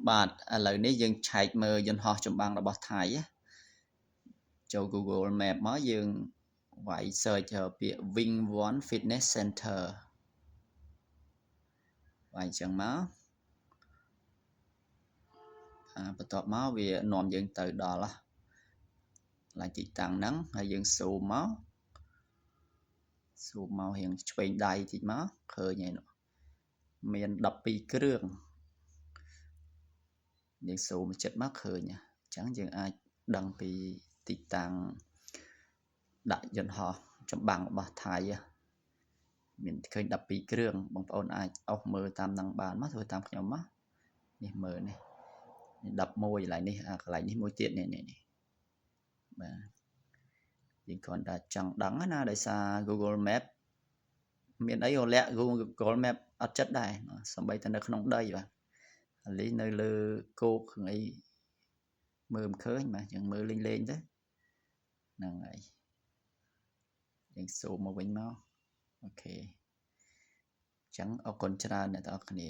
បាទឥឡូវនេះយើងឆែកមើលយន្តហោះចម្បាំងរបស់ថៃចូល Google Map មកយើងវាយ search ពាក្យ Wing One Fitness Center វាយអញ្ចឹងមកបន្ទាប់មកវានាំយើងទៅដល់ឡើងទីតាំងហ្នឹងហើយយើង zoom មករៀងឆ្វេងដៃតិចមកឃើញហើយនោះមាន12គ្រឿងយើង zoom ចិត្តមកឃើញអញ្ចឹងយើងអាចដឹងពីទីតាំងដាក់យន្តហោះចម្បាំងរបស់ថៃមានឃើញ12គ្រឿងបងប្អូនអាចអុសមើលតាមនឹងបានមកធ្វើតាមខ្ញុំមកនេះមើលនេះ11កន្លែងនេះកន្លែងនេះមួយទៀតនេះបាទយើងគ្រាន់តែចង់ដឹងណាដោយសារ Google Map មានអីក៏លាក់ Google Map អត់ចិត្តដែរសំបីតែនៅក្នុងដីបាទឥឡូវនៅលើគោកអីមើលមិនឃើញបាទយើងមើលលេងទៅហ្នឹងហើយយើងស៊ូមមកវិញមកអូខេអញ្ចឹងអរគុណច្រើនអ្នកទាំងអស់គ្នា